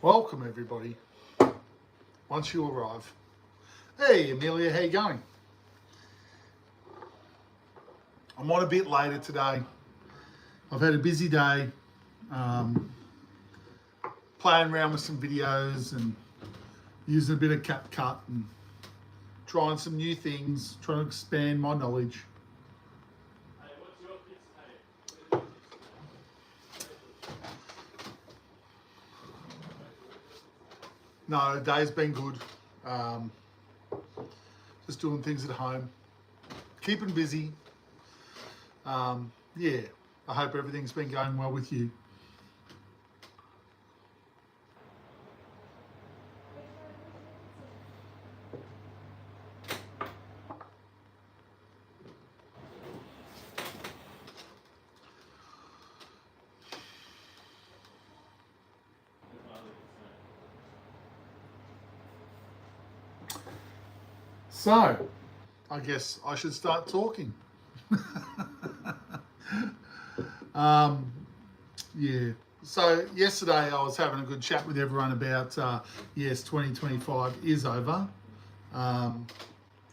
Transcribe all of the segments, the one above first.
Welcome everybody. Once you arrive. Hey Amelia, how you going? I'm on a bit later today. I've had a busy day, playing around with some videos and using a bit of CapCut and trying some new things, trying to expand my knowledge. No, the day's been good. Just doing things at home, keeping busy. Yeah, I hope everything's been going well with you. So, I guess I should start talking. Yeah. So yesterday I was having a good chat with everyone about yes, 2025 is over, and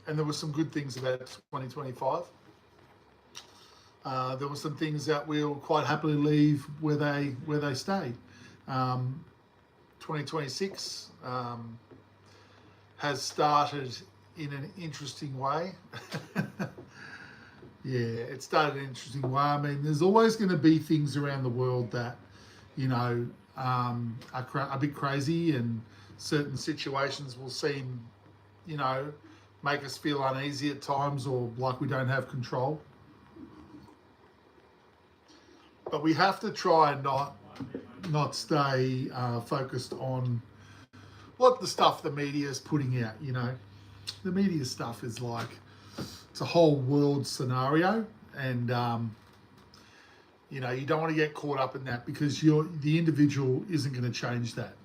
there were some good things about 2025. There were some things that we'll quite happily leave where they stay. 2026 has started in an interesting way. Yeah, it started an interesting way. I mean, there's always going to be things around the world that, are a bit crazy, and certain situations will seem, make us feel uneasy at times or like we don't have control. But we have to try and not stay focused on what the stuff the media is putting out. The media stuff is like, it's a whole world scenario, and you don't want to get caught up in that, because the individual isn't going to change that.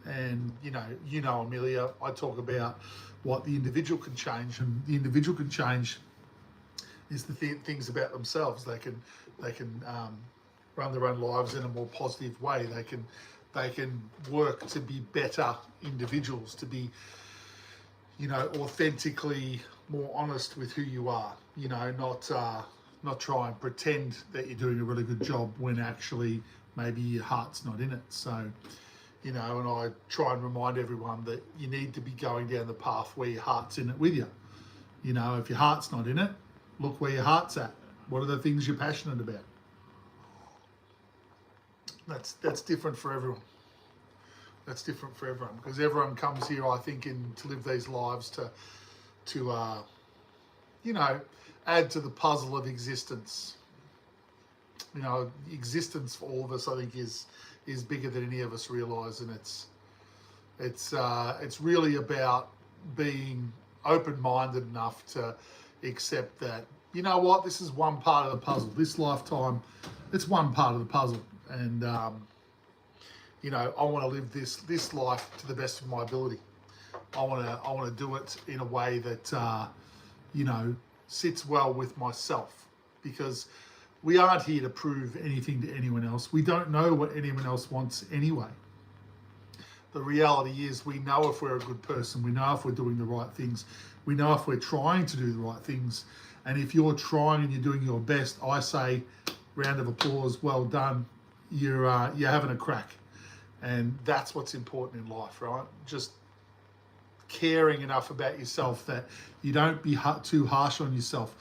And Amelia, I talk about what the individual can change, and the individual can change is the things about themselves. They can run their own lives in a more positive way. They can work to be better individuals, to be authentically more honest with who you are, not try and pretend that you're doing a really good job when actually maybe your heart's not in it. So, and I try and remind everyone that you need to be going down the path where your heart's in it with you. If your heart's not in it, look where your heart's at. What are the things you're passionate about? That's different for everyone. That's different for everyone, because everyone comes here, I think, to live these lives to add to the puzzle of existence. Existence for all of us, I think, is bigger than any of us realise, and it's really about being open-minded enough to accept that, this is one part of the puzzle. This lifetime, it's one part of the puzzle, and I want to live this life to the best of my ability. I want to do it in a way that sits well with myself, because we aren't here to prove anything to anyone else. We don't know what anyone else wants anyway. The reality is, we know if we're a good person. We know if we're doing the right things. We know if we're trying to do the right things. And if you're trying and you're doing your best, I say, round of applause, well done. You're having a crack. And that's what's important in life, right? Just caring enough about yourself that you don't be too harsh on yourself.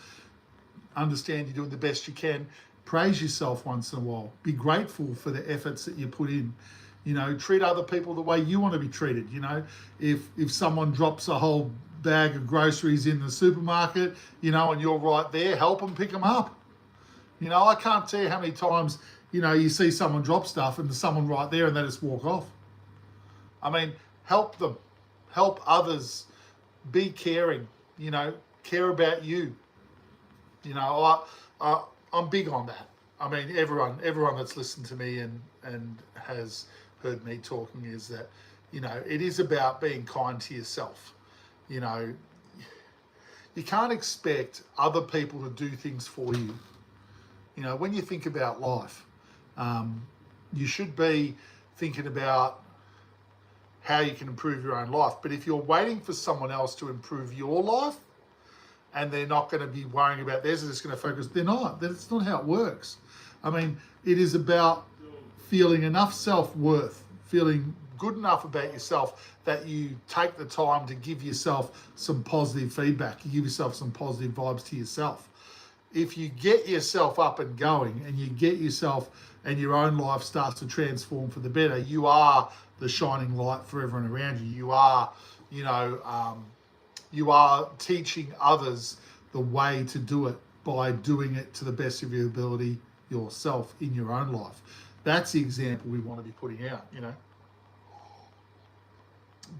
Understand you're doing the best you can. Praise yourself once in a while. Be grateful for the efforts that you put in. Treat other people the way you want to be treated. If someone drops a whole bag of groceries in the supermarket, and you're right there, help them pick them up. I can't tell you how many times, you see someone drop stuff and there's someone right there and they just walk off. I mean, help them, help others, be caring, care about you. I'm big on that. I mean, everyone that's listened to me and has heard me talking is that, it is about being kind to yourself. You can't expect other people to do things for you. When you think about life, you should be thinking about, how you can improve your own life. But if you're waiting for someone else to improve your life and they're not going to be worrying about theirs, they're just going to focus, they're not. That's not how it works. I mean, it is about feeling enough self-worth, feeling good enough about yourself that you take the time to give yourself some positive feedback. You give yourself some positive vibes to yourself. If you get yourself up and going and you get yourself and your own life starts to transform for the better, you are the shining light for everyone around you. You are, you are teaching others the way to do it by doing it to the best of your ability yourself in your own life. That's the example we want to be putting out,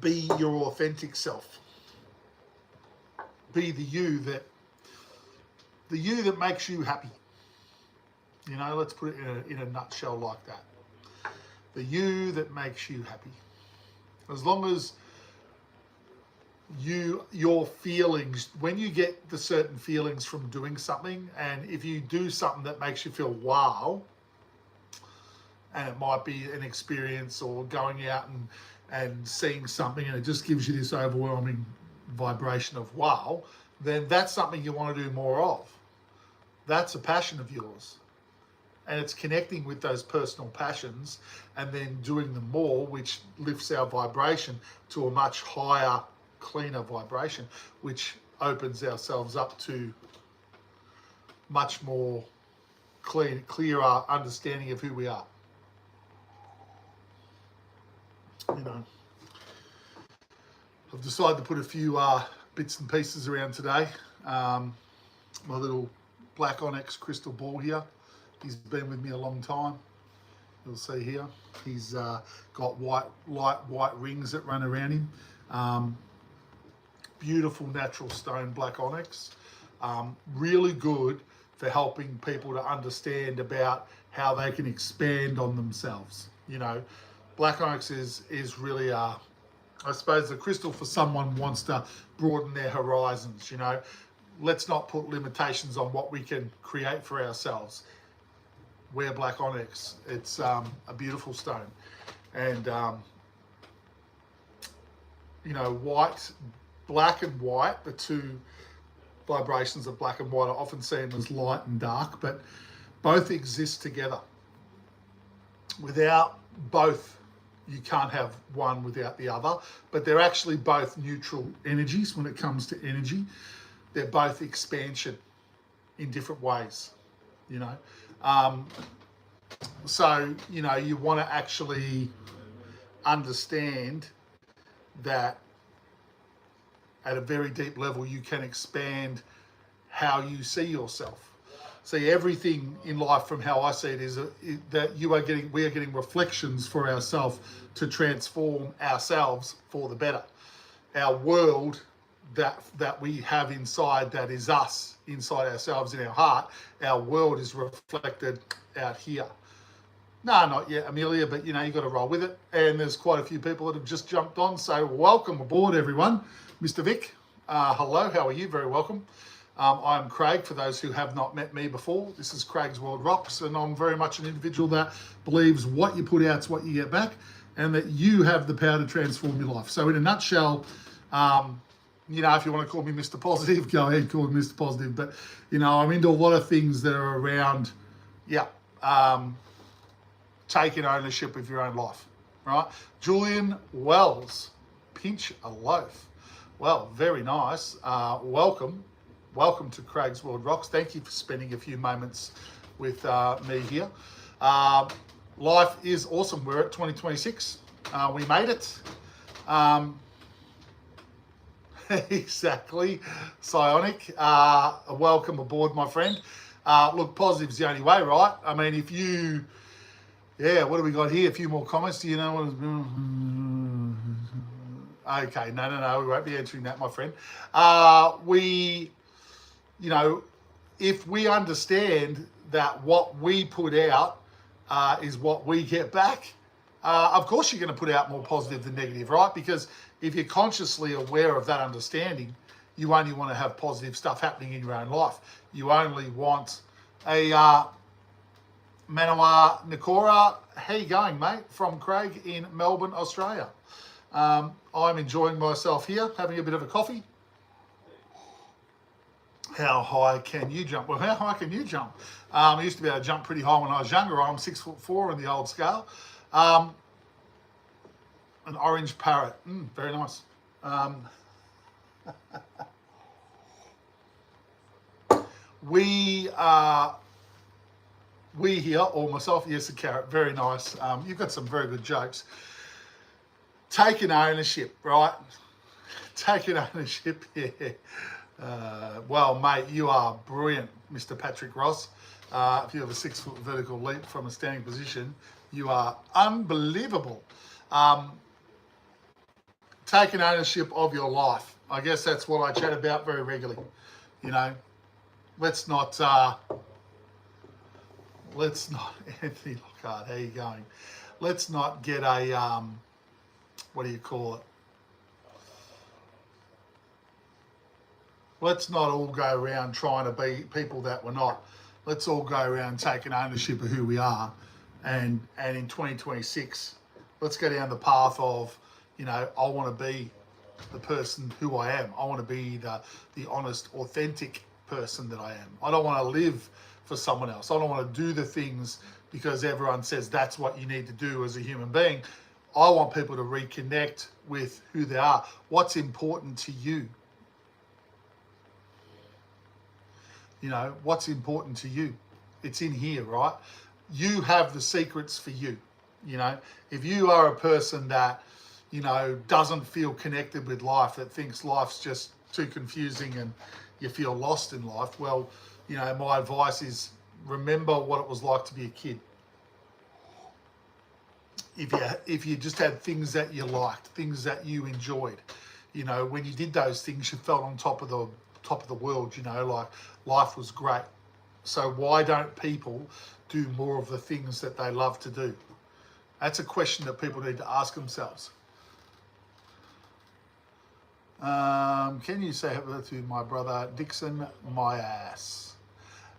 Be your authentic self. Be the you that makes you happy. Let's put it in a nutshell like that. The you that makes you happy. As long as your feelings, when you get the certain feelings from doing something, and if you do something that makes you feel wow, and it might be an experience or going out and seeing something and it just gives you this overwhelming vibration of wow, then that's something you want to do more of. That's a passion of yours. And it's connecting with those personal passions and then doing them more, which lifts our vibration to a much higher, cleaner vibration, which opens ourselves up to much more clearer understanding of who we are. I've decided to put a few bits and pieces around today. My little black onyx crystal ball here. He's been with me a long time. You'll see here. He's got light white rings that run around him. Beautiful natural stone black onyx. Really good for helping people to understand about how they can expand on themselves. Black onyx is really I suppose the crystal for someone wants to broaden their horizons. Let's not put limitations on what we can create for ourselves. Wear black onyx. It's a beautiful stone, and black and white, the two vibrations of black and white are often seen as light and dark, but both exist together. Without both, you can't have one without the other, but they're actually both neutral energies when it comes to energy. They're both expansion in different ways, So, you want to actually understand that at a very deep level, you can expand how you see yourself. See, everything in life from how I see it is that we are getting reflections for ourselves to transform ourselves for the better. Our world that we have inside, that is us, inside ourselves in our heart, our world is reflected out here. No, not yet, Amelia, but you've got to roll with it. And there's quite a few people that have just jumped on. So welcome aboard, everyone. Mr. Vic, hello, how are you? Very welcome. I'm Craig, for those who have not met me before. This is Craigsworldrocks, and I'm very much an individual that believes what you put out is what you get back, and that you have the power to transform your life. So in a nutshell, if you want to call me Mr. Positive, go ahead, call me Mr. Positive. But, I'm into a lot of things that are around, taking ownership of your own life, right? Julian Wells, pinch a loaf. Well, very nice. Welcome to Craigsworldrocks. Thank you for spending a few moments with me here. Life is awesome. We're at 2026. We made it. Exactly. Psionic. Welcome aboard, my friend. Look, positive's the only way, right? I mean, if you... what do we got here? A few more comments. Do you know what... Okay, no, we won't be answering that, my friend. If we understand that what we put out is what we get back, of course you're going to put out more positive than negative, right? Because if you're consciously aware of that understanding, you only want to have positive stuff happening in your own life. You only want a Manawa Nikora, how you going, mate? From Craig in Melbourne, Australia. I'm enjoying myself here, having a bit of a coffee. How high can you jump? Well, how high can you jump? I used to be able to jump pretty high when I was younger. I'm 6'4" in the old scale. An orange parrot, very nice. We here, or myself, yes, a carrot, very nice. You've got some very good jokes. Taking ownership, right? Taking ownership, yeah. Well, mate, you are brilliant, Mr. Patrick Ross. If you have a 6-foot vertical leap from a standing position, you are unbelievable. Taking ownership of your life. I guess that's what I chat about very regularly. You know, let's not, Anthony Lockhart, how you going? Let's not get a, what do you call it? Let's not all go around trying to be people that we're not. Let's all go around taking ownership of who we are. And in 2026, let's go down the path of, you know, I want to be the person who I am. I want to be the honest, authentic person that I am. I don't want to live for someone else. I don't want to do the things because everyone says that's what you need to do as a human being. I want people to reconnect with who they are. What's important to you? You know, what's important to you? It's in here, right? You have the secrets for you. You know, if you are a person that, you know, doesn't feel connected with life, that thinks life's just too confusing and you feel lost in life, well, you know, my advice is remember what it was like to be a kid. If you just had things that you liked, things that you enjoyed, you know, when you did those things, you felt on top of the world, you know, like life was great. So why don't people do more of the things that they love to do? That's a question that people need to ask themselves. Can you say hello to my brother Dixon, my ass?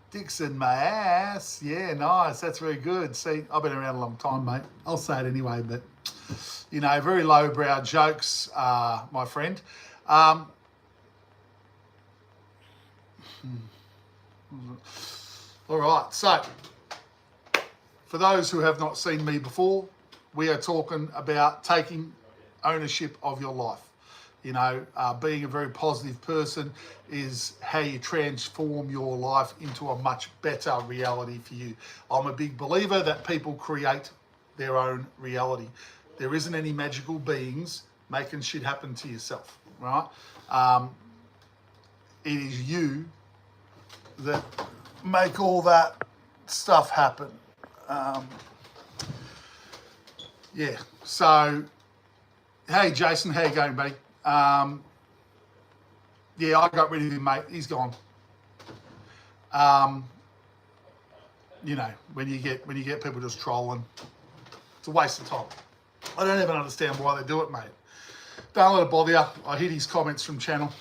Dixon, my ass. Yeah, nice. That's very good. See, I've been around a long time, mate. I'll say it anyway, but, you know, very lowbrow jokes, my friend. All right, so for those who have not seen me before, we are talking about taking ownership of your life. You know, being a very positive person is how you transform your life into a much better reality for you. I'm a big believer that people create their own reality. There isn't any magical beings making shit happen to yourself, right? It is you that make all that stuff happen. Yeah, so, hey Jason, how you going, buddy? Yeah, I got rid of him, mate. He's gone. You know, when you get people just trolling, it's a waste of time. I don't even understand why they do it, mate. Don't let it bother you. I hit his comments from channel.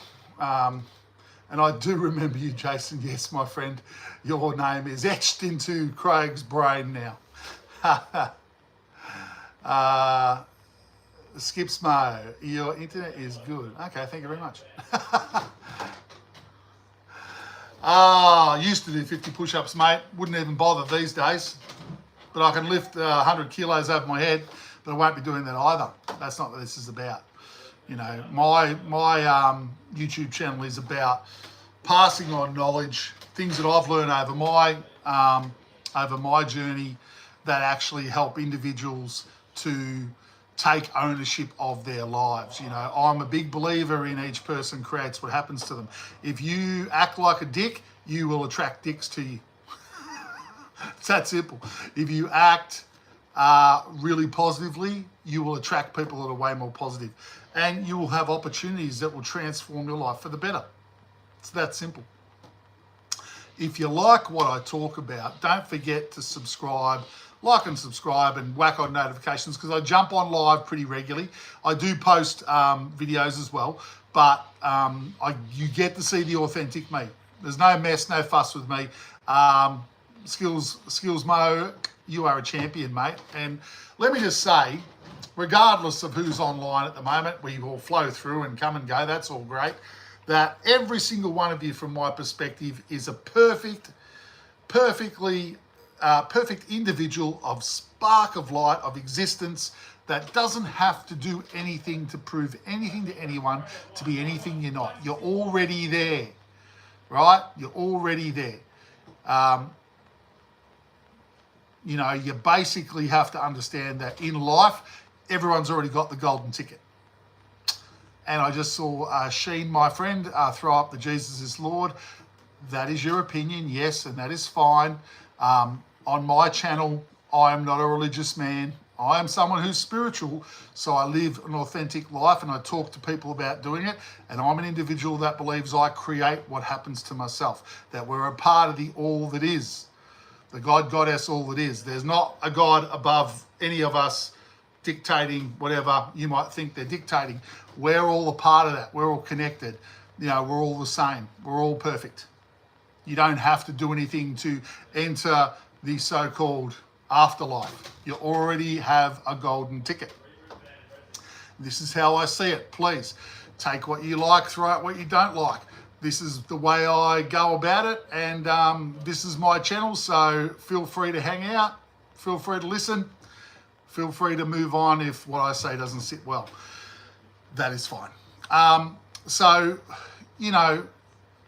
And I do remember you, Jason. Yes, my friend. Your name is etched into Craig's brain now. Skipsmo, your internet is good. Okay, thank you very much. Used to do 50 push-ups, mate. Wouldn't even bother these days. But I can lift 100 kilos over my head, but I won't be doing that either. That's not what this is about. You know, my YouTube channel is about passing on knowledge, things that I've learned over my journey that actually help individuals to take ownership of their lives. You know, I'm a big believer in each person creates what happens to them. If you act like a dick, you will attract dicks to you. It's that simple. If you act really positively, you will attract people that are way more positive. And you will have opportunities that will transform your life for the better. It's that simple. If you like what I talk about, don't forget to subscribe. Like and subscribe and whack on notifications because I jump on live pretty regularly. I do post videos as well, but you get to see the authentic me. There's no mess, no fuss with me. Skills Mo, you are a champion, mate. And let me just say, regardless of who's online at the moment, we will flow through and come and go. That's all great. That every single one of you, from my perspective, is a perfect individual of spark of light, of existence, that doesn't have to do anything to prove anything to anyone, to be anything you're not. You're already there, right? You're already there. You basically have to understand that in life, everyone's already got the golden ticket. And I just saw Sheen, my friend, throw up the Jesus is Lord. That is your opinion, yes, and that is fine. On my channel, I am not a religious man. I am someone who's spiritual, so I live an authentic life and I talk to people about doing it. And I'm an individual that believes I create what happens to myself, that we're a part of the all that is, the God, Goddess, all that is. There's not a God above any of us dictating whatever you might think they're dictating. We're all a part of that. We're all connected. We're all the same. We're all perfect. You don't have to do anything to enter the so-called afterlife. You already have a golden ticket. This is how I see it. Please take what you like, throw out what you don't like. This is the way I go about it, and this is my channel, so feel free to hang out, feel free to listen, feel free to move on if what I say doesn't sit well. That is fine.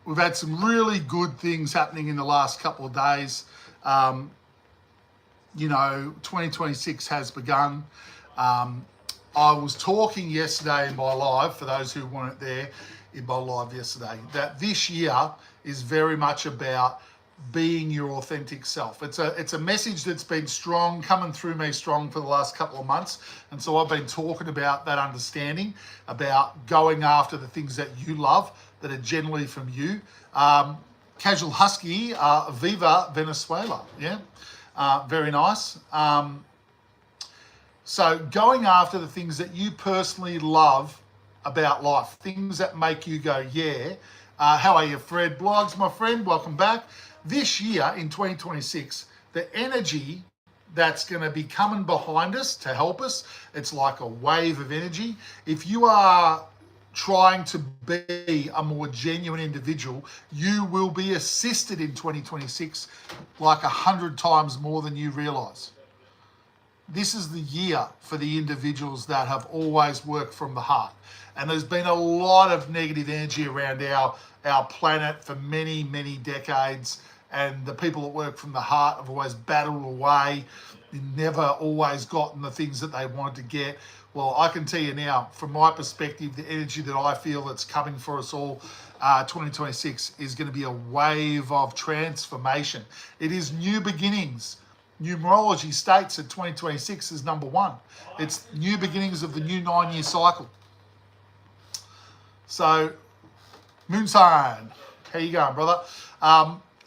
We've had some really good things happening in the last couple of days. 2026 has begun. I was talking yesterday in my live, for those who weren't there in my live yesterday, that this year is very much about being your authentic self. It's a message that's been strong, coming through me strong for the last couple of months. And so I've been talking about that understanding, about going after the things that you love, that are generally from you. Casual Husky, Viva Venezuela. Yeah, very nice. So going after the things that you personally love about life, things that make you go, yeah. How are you, Fred Blogs, my friend? Welcome back. This year in 2026, the energy that's going to be coming behind us to help us, it's like a wave of energy. If you are trying to be a more genuine individual, you will be assisted in 2026 like 100 times more than you realize. This is the year for the individuals that have always worked from the heart. And there's been a lot of negative energy around our planet for many, many decades. And the people that work from the heart have always battled away, never always gotten the things that they wanted to get. Well, I can tell you now, from my perspective, the energy that I feel that's coming for us all, 2026 is going to be a wave of transformation. It is new beginnings. Numerology states that 2026 is number one. It's new beginnings of the new 9-year cycle. So, Moonsign, how you going, brother?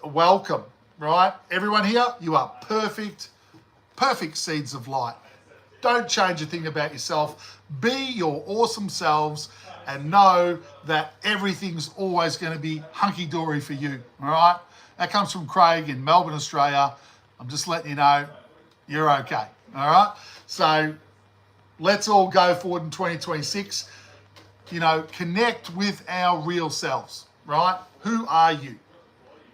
Welcome, right? Everyone here, you are perfect seeds of light. Don't change a thing about yourself. Be your awesome selves and know that everything's always going to be hunky-dory for you, all right? That comes from Craig in Melbourne, Australia. I'm just letting you know you're okay, all right? So let's all go forward in 2026. Connect with our real selves, right? Who are you?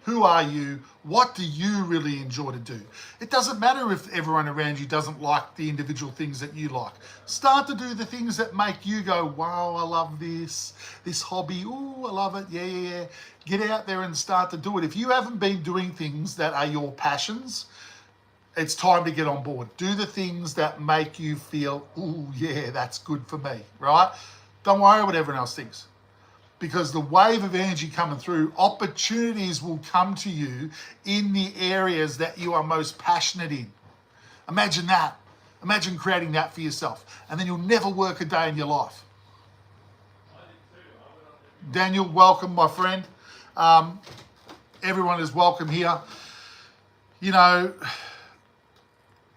Who are you? What do you really enjoy to do? It doesn't matter if everyone around you doesn't like the individual things that you like. Start to do the things that make you go, wow, I love this hobby. Ooh, I love it. Yeah. Get out there and start to do it. If you haven't been doing things that are your passions, it's time to get on board. Do the things that make you feel, ooh, yeah, that's good for me, right? Don't worry what everyone else thinks. Because the wave of energy coming through, opportunities will come to you in the areas that you are most passionate in. Imagine that. Imagine creating that for yourself. And then you'll never work a day in your life. Daniel, welcome, my friend. Everyone is welcome here.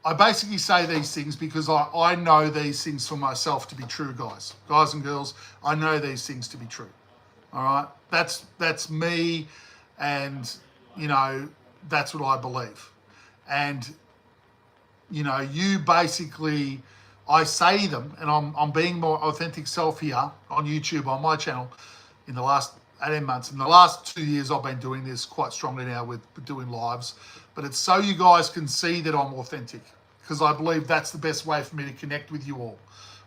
I basically say these things because I know these things for myself to be true, guys. Guys and girls, I know these things to be true. All right? That's me, and, that's what I believe. And, you basically, I say them, and I'm being more authentic self here on YouTube, on my channel, in the last 18 months. In the last 2 years, I've been doing this quite strongly now with doing lives. But it's so you guys can see that I'm authentic, because I believe that's the best way for me to connect with you all,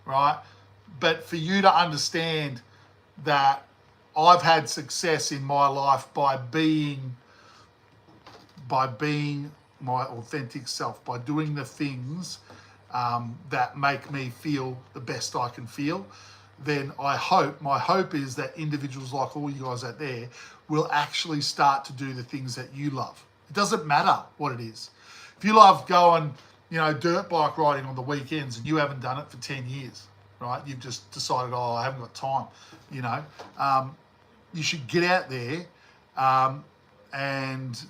right? But for you to understand that I've had success in my life by being my authentic self, by doing the things that make me feel the best I can feel, then my hope is that individuals like all you guys out there will actually start to do the things that you love. It doesn't matter what it is. If you love going, dirt bike riding on the weekends and you haven't done it for 10 years, right? You've just decided, I haven't got time, you should get out there and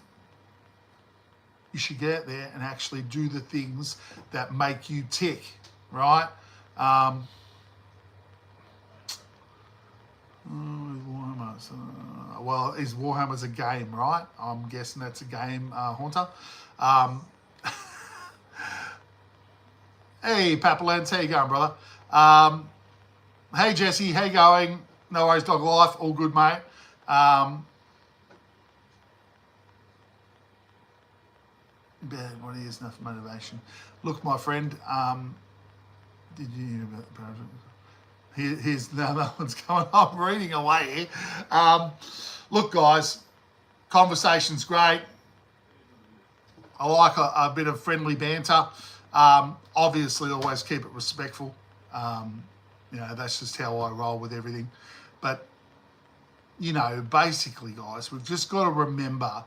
you should get out there and actually do the things that make you tick, right? Well, is Warhammer's a game, right? I'm guessing that's a game, Haunter. Hey, Papalance, how you going, brother? Hey, Jesse, how you going? No worries, dog life, all good, mate. Bad, what is enough motivation? Look, my friend, did you hear about the project? Here's another one's going. I'm reading away here. Look, guys, conversation's great. I like a bit of friendly banter. Obviously, always keep it respectful. That's just how I roll with everything. But, basically, guys, we've just got to remember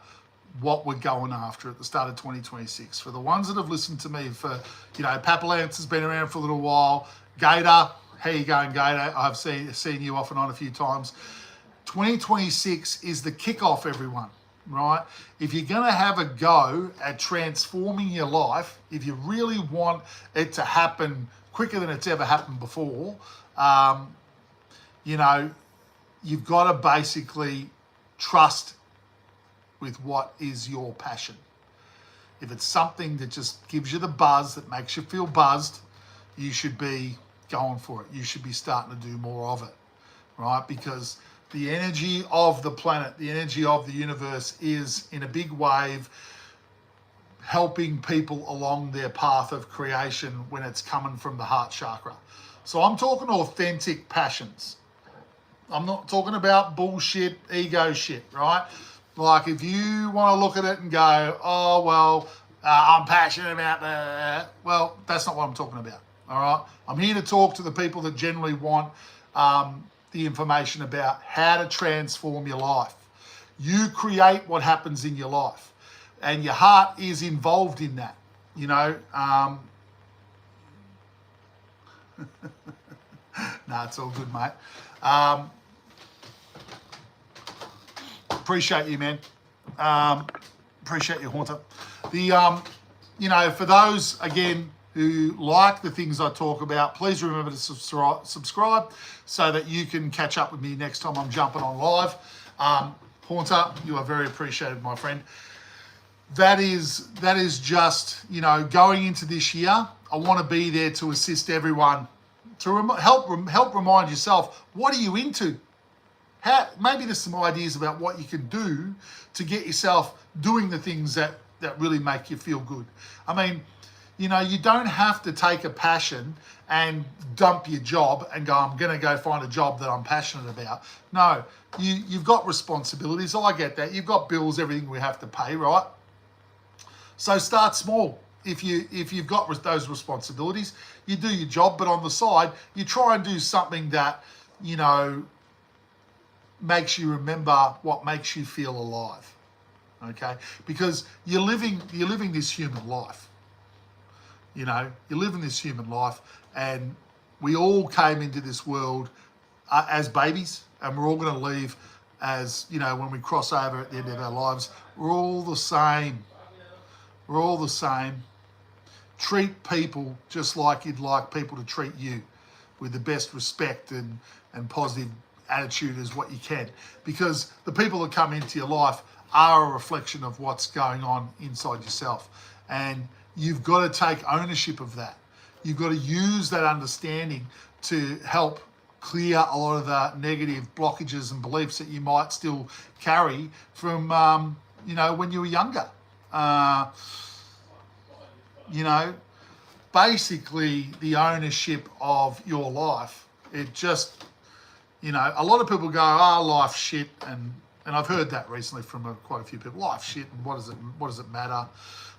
what we're going after at the start of 2026. For the ones that have listened to me for, Papalance has been around for a little while. Gator, how you going, Gator? I've seen you off and on a few times. 2026 is the kickoff, everyone, right? If you're going to have a go at transforming your life, if you really want it to happen quicker than it's ever happened before, you've got to basically trust with what is your passion. If it's something that just gives you the buzz, that makes you feel buzzed, you should be going for it. You should be starting to do more of it, right? Because the energy of the planet, the energy of the universe is in a big wave helping people along their path of creation when it's coming from the heart chakra. So I'm talking authentic passions. I'm not talking about bullshit, ego shit, right? Like if you want to look at it and go, I'm passionate about that. Well, that's not what I'm talking about, all right? I'm here to talk to the people that generally want the information about how to transform your life. You create what happens in your life, and your heart is involved in that, it's all good, mate. Appreciate you, man. Appreciate you, Haunter. For those, again, who like the things I talk about, please remember to subscribe so that you can catch up with me next time I'm jumping on live. Haunter, you are very appreciated, my friend. That is just, going into this year, I want to be there to assist everyone, to help remind yourself, what are you into? Maybe there's some ideas about what you can do to get yourself doing the things that really make you feel good. I mean, you don't have to take a passion and dump your job and go, I'm going to go find a job that I'm passionate about. No, you've got responsibilities. I get that. You've got bills, everything we have to pay, right? So start small. If you've got those responsibilities, you do your job, but on the side, you try and do something that, makes you remember what makes you feel alive, okay? Because you're living this human life. You're living this human life, and we all came into this world as babies, and we're all going to leave as, when we cross over at the end of our lives. We're all the same. We're all the same. Treat people just like you'd like people to treat you, with the best respect and positive attitude as what you can, because the people that come into your life are a reflection of what's going on inside yourself, and you've got to take ownership of that. you've got to use that understanding to help clear a lot of the negative blockages and beliefs that you might still carry from, when you were younger. Basically the ownership of your life. It just, a lot of people go, life's shit, and I've heard that recently from quite a few people. Life's shit, and what does it matter?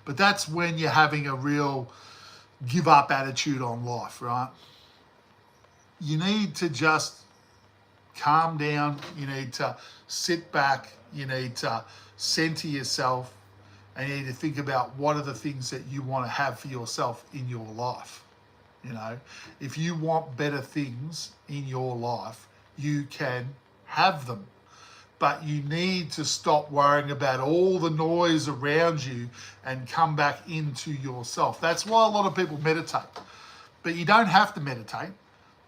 But that's when you're having a real give up attitude on life, right? You need to just calm down. You need to sit back. You need to center yourself, and you need to think about what are the things that you want to have for yourself in your life. If you want better things in your life, you can have them. But you need to stop worrying about all the noise around you and come back into yourself. That's why a lot of people meditate. But you don't have to meditate.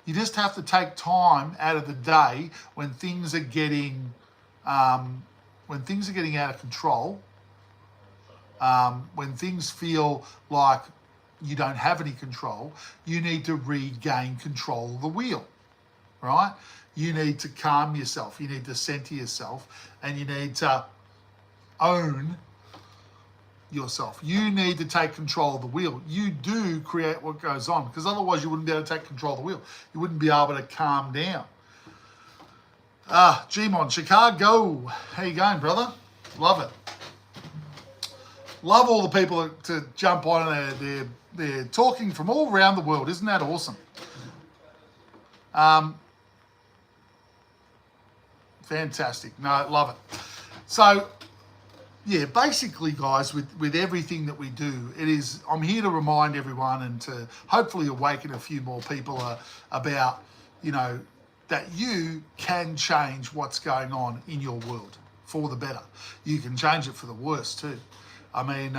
You just have to take time out of the day when things are getting out of control, when things feel like you don't have any control. You need to regain control of the wheel, right? You need to calm yourself. You need to center yourself, and you need to own yourself. You need to take control of the wheel. You do create what goes on, because otherwise you wouldn't be able to take control of the wheel. You wouldn't be able to calm down. Gmon, Chicago. How you going, brother? Love it. Love all the people to jump on, and they're talking from all around the world. Isn't that awesome? Fantastic. No, love it. So, yeah, basically, guys, with everything that we do, I'm here to remind everyone and to hopefully awaken a few more people about, that you can change what's going on in your world for the better. You can change it for the worse too. I mean,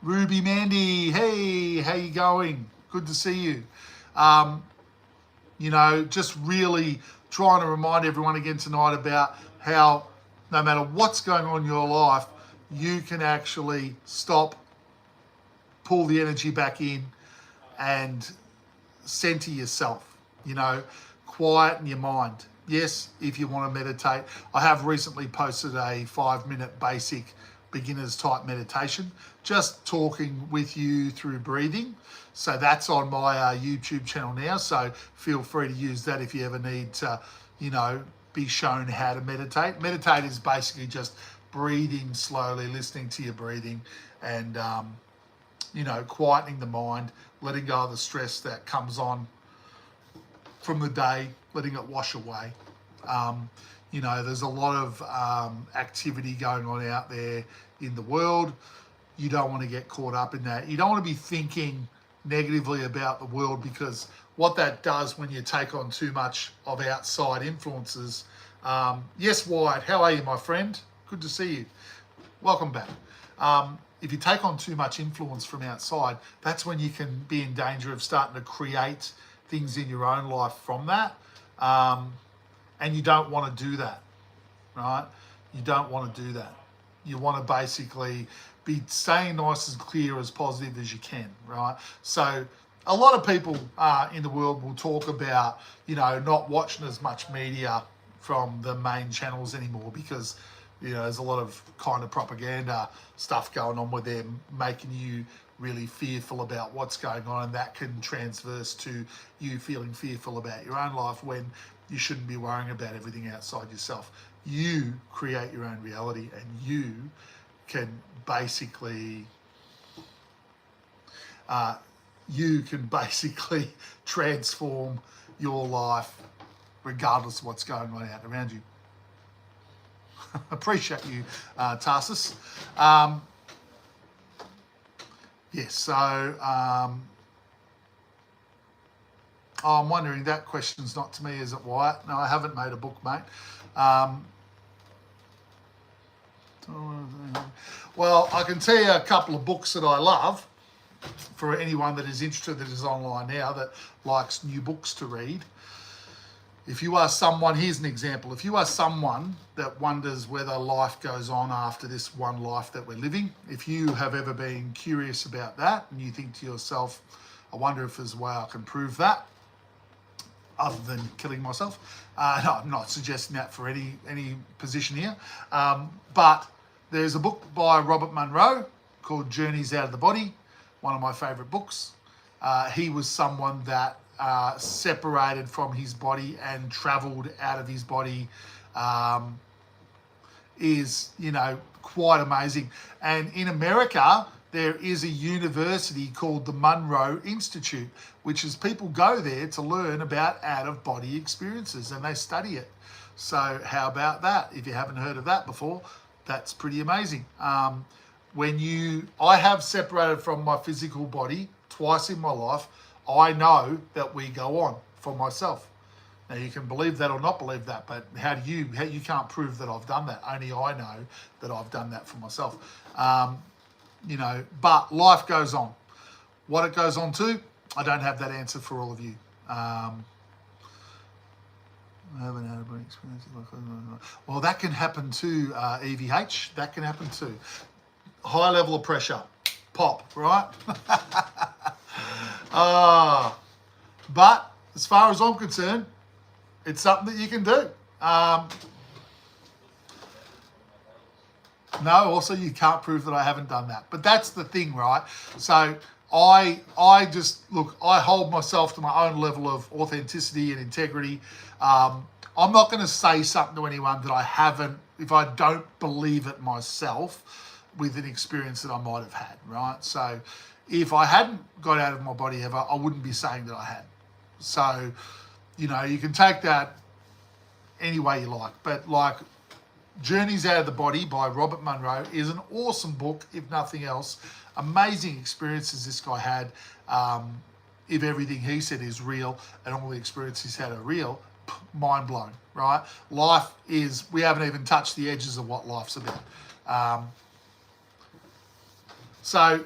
Ruby Mandy, hey, how you going? Good to see you. Just really trying to remind everyone again tonight about how no matter what's going on in your life, you can actually stop, pull the energy back in, and center yourself, quieten your mind. Yes, if you want to meditate. I have recently posted a 5-minute basic beginner's type meditation, just talking with you through breathing. So that's on my YouTube channel now. So feel free to use that if you ever need to, be shown how to meditate. Meditate is basically just breathing slowly, listening to your breathing, and, quietening the mind, letting go of the stress that comes on from the day, letting it wash away. There's a lot of activity going on out there in the world. You don't want to get caught up in that. You don't want to be thinking negatively about the world, because what that does when you take on too much of outside influences. Yes, Wyatt, how are you, my friend? Good to see you. Welcome back. If you take on too much influence from outside, that's when you can be in danger of starting to create things in your own life from that. And you don't want to do that, right? You don't want to do that. You want to basically be staying nice and clear, as positive as you can, right? So a lot of people in the world will talk about, not watching as much media from the main channels anymore, because, there's a lot of kind of propaganda stuff going on with them, making you really fearful about what's going on, and that can transverse to you feeling fearful about your own life when you shouldn't be worrying about everything outside yourself. You create your own reality, and you can basically transform your life regardless of what's going on out around you. Appreciate you, Tarsus. Yes, so I'm wondering, that question's not to me, is it, Wyatt? No, I haven't made a book, mate. Well, I can tell you a couple of books that I love for anyone that is interested, that is online now, that likes new books to read. If you are someone, here's an example. If you are someone that wonders whether life goes on after this one life that we're living, if you have ever been curious about that and you think to yourself, I wonder if there's a way I can prove that other than killing myself. No, I'm not suggesting that for any position here. But there's a book by Robert Monroe called Journeys Out of the Body, one of my favourite books. He was someone that separated from his body and travelled out of his body, is, quite amazing. And in America, there is a university called the Monroe Institute, which is people go there to learn about out-of-body experiences, and they study it. So how about that? If you haven't heard of that before, that's pretty amazing. I have separated from my physical body twice in my life. I know that we go on for myself. Now, you can believe that or not believe that, but you can't prove that I've done that. Only I know that I've done that for myself. But life goes on. What it goes on to, I don't have that answer for all of you. I haven't had a brain experience. Well, that can happen too, EVH. That can happen too. High level of pressure. Pop, right? But as far as I'm concerned, it's something that you can do. No, also you can't prove that I haven't done that. But that's the thing, right? So I hold myself to my own level of authenticity and integrity. I'm not going to say something to anyone that I haven't, if I don't believe it myself, with an experience that I might have had, right? So if I hadn't got out of my body ever, I wouldn't be saying that I had. So, you can take that any way you like. But like Journeys Out of the Body by Robert Monroe is an awesome book, if nothing else. Amazing experiences this guy had. If everything he said is real and all the experiences he's had are real, mind blown, right? Life is, we haven't even touched the edges of what life's about. So,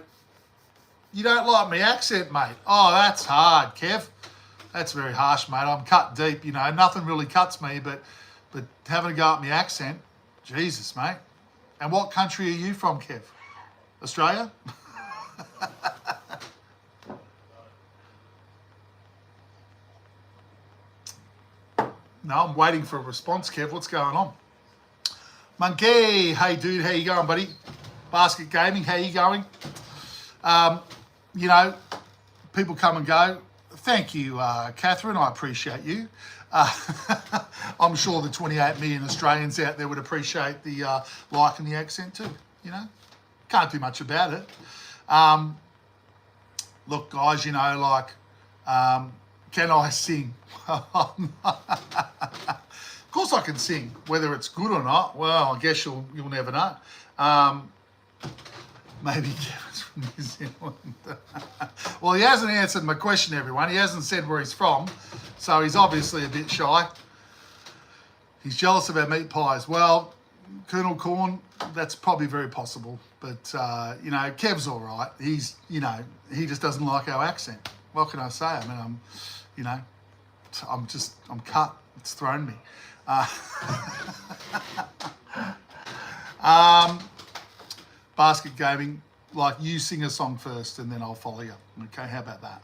you don't like my accent, mate? Oh, that's hard, Kev. That's very harsh, mate. I'm cut deep, Nothing really cuts me, but having a go at my accent, Jesus, mate. And what country are you from, Kev? Australia? No, I'm waiting for a response, Kev. What's going on? Monkey, hey, dude. How you going, buddy? Basket Gaming, how you going? People come and go. Thank you, Catherine. I appreciate you. I'm sure the 28 million Australians out there would appreciate the like and the accent too. Can't do much about it. Look, guys, can I sing? Of course I can sing. Whether it's good or not, well, I guess you'll never know. Maybe Kevin's from New Zealand. Well, he hasn't answered my question, everyone. He hasn't said where he's from, so he's obviously a bit shy. He's jealous of our meat pies. Well, Colonel Corn, that's probably very possible. But, Kev's all right. He's, he just doesn't like our accent. What can I say? I mean, I'm cut. It's thrown me. Basket Gaming, you sing a song first and then I'll follow you. Okay, how about that?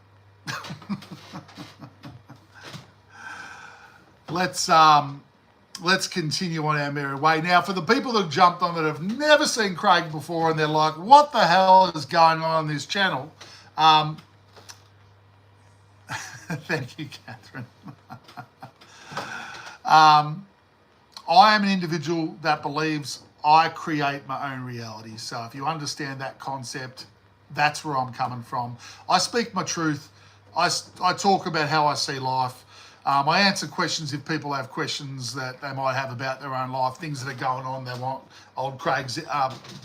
Let's continue on our merry way. Now, for the people that jumped on that have never seen Craig before and they're like, what the hell is going on this channel? Thank you, Catherine. I am an individual that believes I create my own reality. So if you understand that concept, that's where I'm coming from. I speak my truth. I talk about how I see life. I answer questions if people have questions that they might have about their own life, things that are going on. They want old Craig's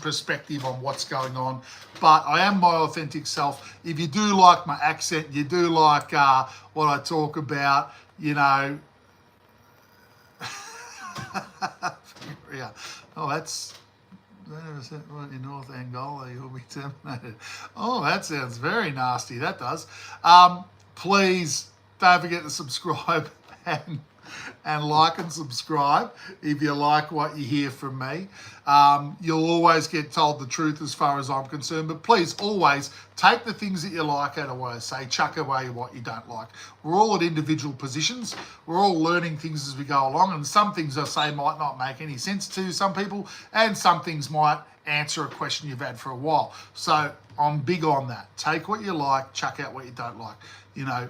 perspective on what's going on. But I am my authentic self. If you do like my accent, you do like what I talk about, Yeah. Oh, that's in North Angola. You'll be terminated. Oh, that sounds very nasty. That does. Please don't forget to subscribe and and like and subscribe if you like what you hear from me. You'll always get told the truth as far as I'm concerned, but please always take the things that you like out of what I say, chuck away what you don't like. We're all at individual positions. We're all learning things as we go along, and some things I say might not make any sense to some people, and some things might answer a question you've had for a while. So I'm big on that. Take what you like, chuck out what you don't like. You know,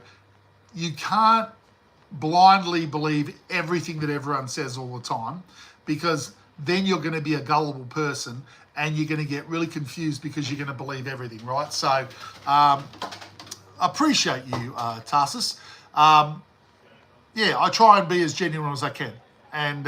you can't blindly believe everything that everyone says all the time, because then you're going to be a gullible person and you're going to get really confused because you're going to believe everything, right? So appreciate you, Tarsus. Yeah, I try and be as genuine as I can, and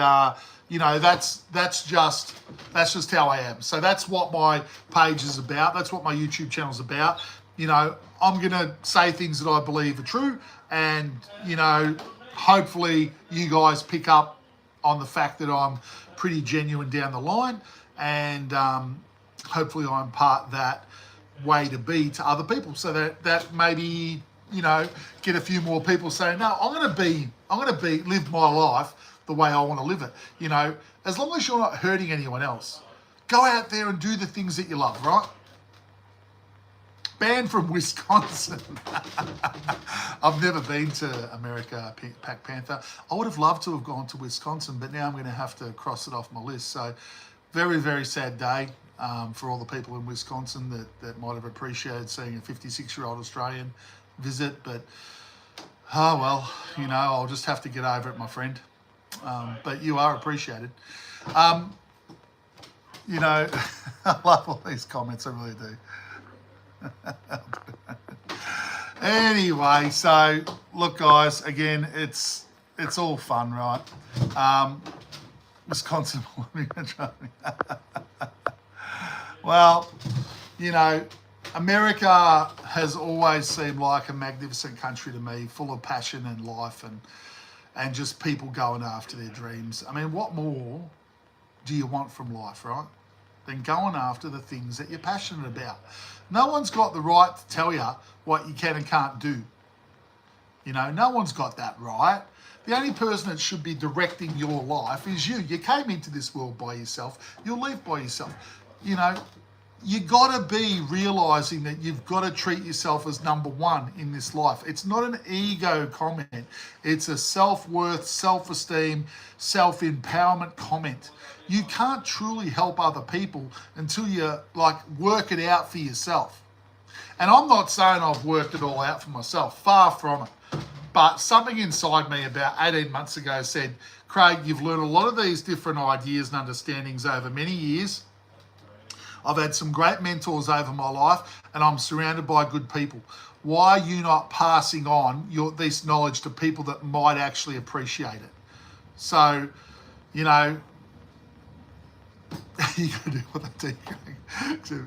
you know, that's just how I am. So that's what my page is about. That's what my YouTube channel is about. You know, I'm going to say things that I believe are true, and, you know, hopefully you guys pick up on the fact that I'm pretty genuine down the line, and hopefully I impart that way to be to other people, so that maybe, you know, get a few more people saying, no, I'm going to live my life the way I want to live it. You know, as long as you're not hurting anyone else, go out there and do the things that you love, right? Banned from Wisconsin. I've never been to America, Pack Panther. I would have loved to have gone to Wisconsin, but now I'm going to have to cross it off my list. So very, very sad day for all the people in Wisconsin that might have appreciated seeing a 56-year-old Australian visit. But, oh, well, you know, I'll just have to get over it, my friend. But you are appreciated. You know, I love all these comments, I really do. Anyway, so look, guys, again, it's all fun, right? Wisconsin. Well, you know, America has always seemed like a magnificent country to me, full of passion and life, and just people going after their dreams. I mean, what more do you want from life, right? Than going after the things that you're passionate about. No one's got the right to tell you what you can and can't do. You know, no one's got that right. The only person that should be directing your life is you. You came into this world by yourself. You'll leave by yourself. You know, you got to be realizing that you've got to treat yourself as number one in this life. It's not an ego comment. It's a self-worth, self-esteem, self-empowerment comment. You can't truly help other people until you, like, work it out for yourself. And I'm not saying I've worked it all out for myself, far from it. But something inside me about 18 months ago said, Craig, you've learned a lot of these different ideas and understandings over many years. I've had some great mentors over my life, and I'm surrounded by good people. Why are you not passing on this knowledge to people that might actually appreciate it? So, you know, you gotta do what they do.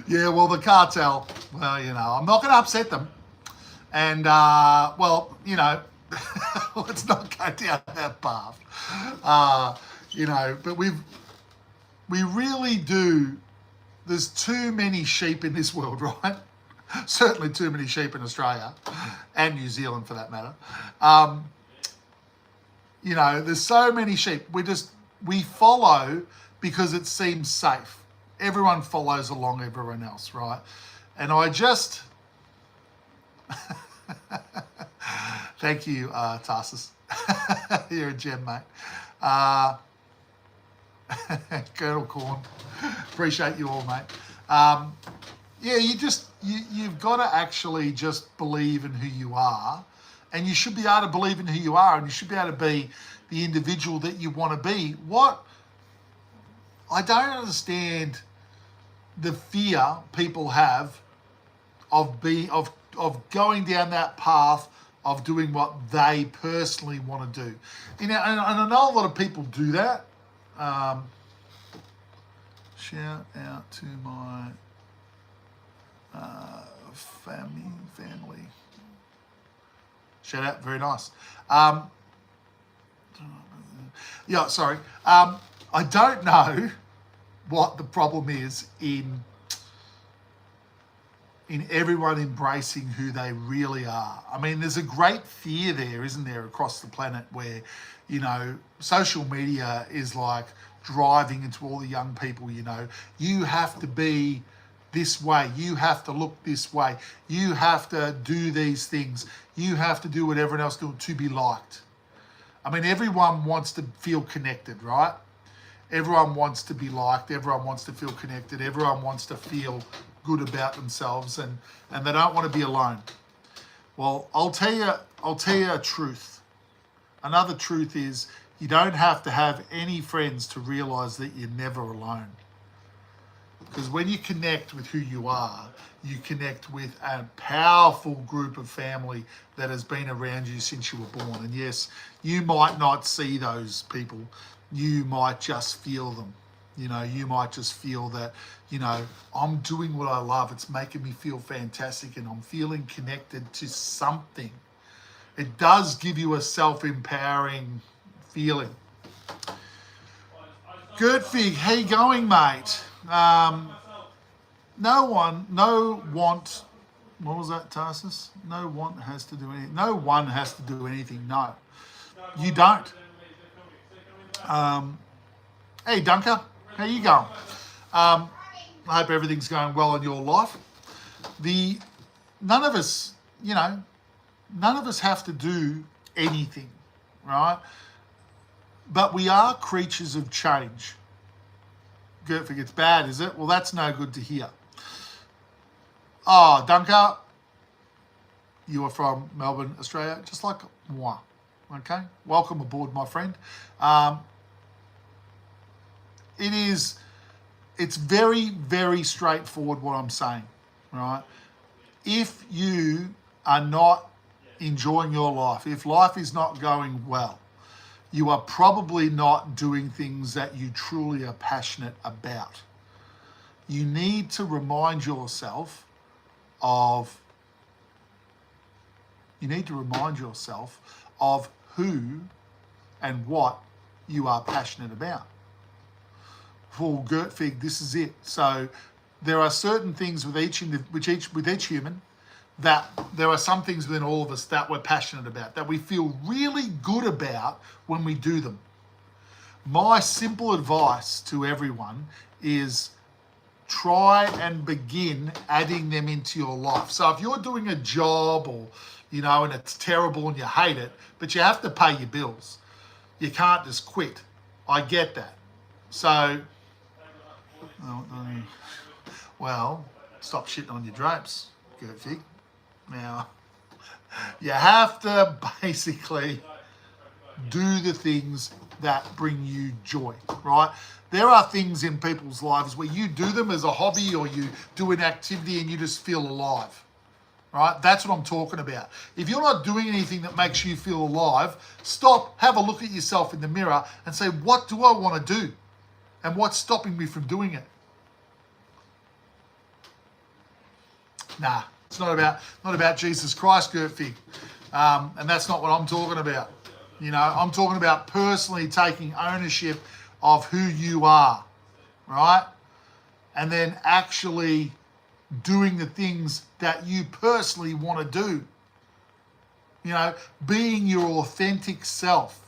Yeah, well, the cartel, well, you know, I'm not going to upset them. And, well, you know, let's not go down that path. You know, but we really do. There's too many sheep in this world, right? Certainly too many sheep in Australia and New Zealand, for that matter. You know, there's so many sheep. We follow because it seems safe. Everyone follows along everyone else, right? And I just... Thank you, Tarsus. You're a gem, mate. Colonel Corn. Appreciate you all, mate. Yeah, you've got to actually just believe in who you are, and you should be able to believe in who you are, and you should be able to be the individual that you want to be. What I don't understand the fear people have of going down that path of doing what they personally want to do. You know, and I know a lot of people do that. Shout out to my family. Shout out, very nice. Yeah, sorry. I don't know what the problem is in in everyone embracing who they really are. I mean, there's a great fear there, isn't there, across the planet where, you know, social media is like driving into all the young people, you know, you have to be this way, you have to look this way, you have to do these things, you have to do what everyone else does to be liked. I mean, everyone wants to feel connected, right? Everyone wants to be liked, everyone wants to feel connected, everyone wants to feel good about themselves, and they don't want to be alone. Well, I'll tell you a truth. Another truth is you don't have to have any friends to realize that you're never alone. Because when you connect with who you are, you connect with a powerful group of family that has been around you since you were born. And yes, you might not see those people. You might just feel them. You know, you might just feel that, you know, I'm doing what I love. It's making me feel fantastic and I'm feeling connected to something. It does give you a self-empowering feeling. Gertfig, how you going, mate? No want, what was that, Tarsus? No one has to do anything. No one has to do anything. No, you don't. Hey, Dunker, how you going? I hope everything's going well in your life. None of us have to do anything, right? But we are creatures of change. Gertfig, it's bad, is it? Well, that's no good to hear. Oh, Dunker, you are from Melbourne, Australia, just like moi. Okay, welcome aboard, my friend. It's very, very straightforward what I'm saying, right? If you are not enjoying your life, if life is not going well, you are probably not doing things that you truly are passionate about. You need to remind yourself of who and what you are passionate about. For Gertfig, this is it. So there are certain things with each human, that there are some things within all of us that we're passionate about, that we feel really good about when we do them. My simple advice to everyone is try and begin adding them into your life. So if you're doing a job or, you know, and it's terrible and you hate it, but you have to pay your bills, you can't just quit. I get that. So, well, stop shitting on your drapes, Gertfig. Now, you have to basically do the things that bring you joy, right? There are things in people's lives where you do them as a hobby or you do an activity and you just feel alive, right? That's what I'm talking about. If you're not doing anything that makes you feel alive, stop, have a look at yourself in the mirror and say, what do I want to do? And what's stopping me from doing it? Nah, it's not about Jesus Christ, Gertfig. And that's not what I'm talking about. You know, I'm talking about personally taking ownership of who you are, right? And then actually doing the things that you personally want to do. You know, being your authentic self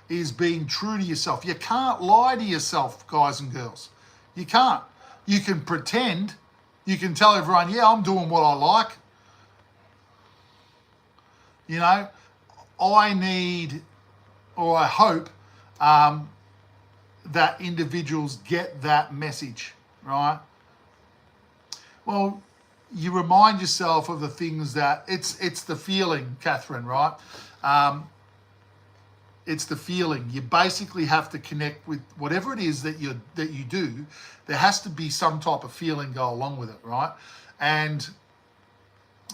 is being true to yourself. You can't lie to yourself, guys and girls. You can't. You can pretend. You can tell everyone, yeah, I'm doing what I like. You know, I need, or I hope, that individuals get that message, right? Well, you remind yourself of the things that, it's the feeling, Catherine, right? It's the feeling. You basically have to connect with whatever it is that you do. There has to be some type of feeling go along with it, right? And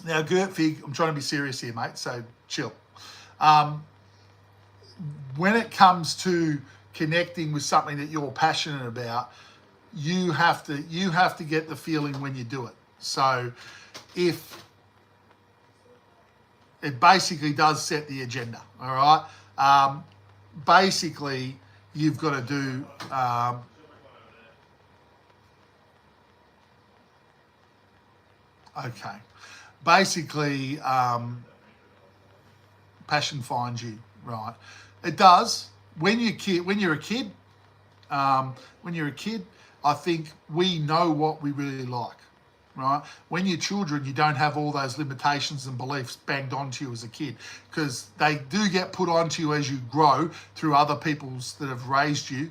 now, Gertfig, I'm trying to be serious here, mate, so chill. When it comes to connecting with something that you're passionate about, you have to get the feeling when you do it. So if it basically does set the agenda, all right? Basically, you've got to do Okay. Basically, passion finds you, right? It does. When you're a kid, I think we know what we really like, right? When you're children, you don't have all those limitations and beliefs banged onto you as a kid, because they do get put onto you as you grow through other peoples that have raised you.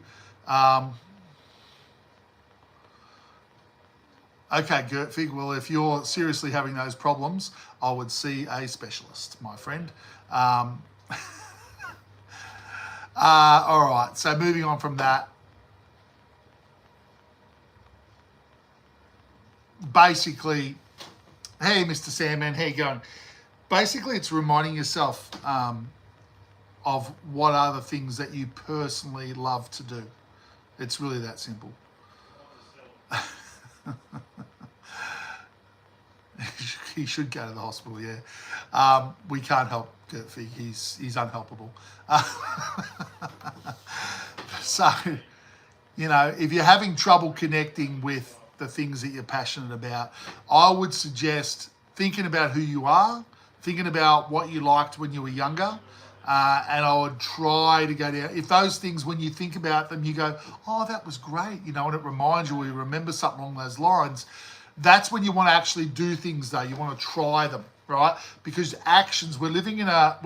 Okay, Gertfig, well, if you're seriously having those problems, I would see a specialist, my friend. All right, so moving on from that. Basically, hey, Mr. Sandman, how you going? Basically, it's reminding yourself of what are the things that you personally love to do. It's really that simple. He should go to the hospital, yeah. We can't help Gertfig. He's unhelpable. So, you know, if you're having trouble connecting with the things that you're passionate about, I would suggest thinking about who you are, thinking about what you liked when you were younger, and I would try to go down. If those things, when you think about them, you go, oh, that was great, you know, and it reminds you, or you remember something along those lines, that's when you want to actually do things, though. You want to try them, right? Because actions, we're living in a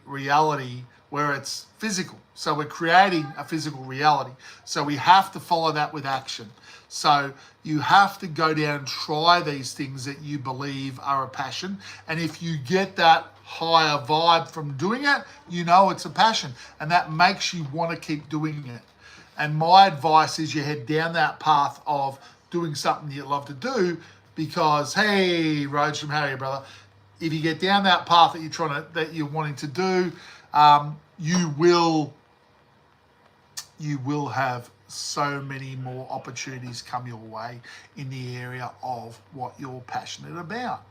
reality where it's physical. So we're creating a physical reality. So we have to follow that with action. So you have to go down and try these things that you believe are a passion. And if you get that higher vibe from doing it, you know it's a passion. And that makes you want to keep doing it. And my advice is you head down that path of doing something you love to do, because, hey, Rhodes from Harry, brother, if you get down that path that you're wanting to do, you will have so many more opportunities come your way in the area of what you're passionate about.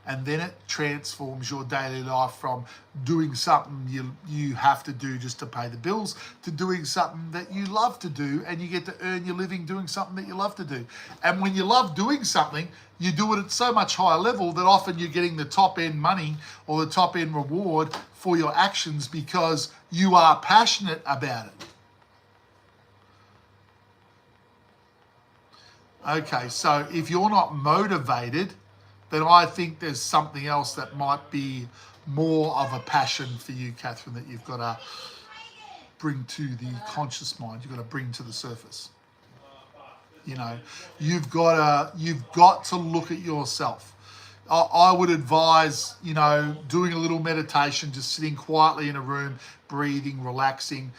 And then it transforms your daily life from doing something you have to do just to pay the bills to doing something that you love to do, and you get to earn your living doing something that you love to do. And when you love doing something, you do it at so much higher level that often you're getting the top end money or the top end reward for your actions because you are passionate about it. Okay, so if you're not motivated, then I think there's something else that might be more of a passion for you, Catherine, that you've got to bring to the conscious mind. You've got to bring to the surface. You know, you've got to look at yourself. I would advise, you know, doing a little meditation, just sitting quietly in a room, breathing, relaxing,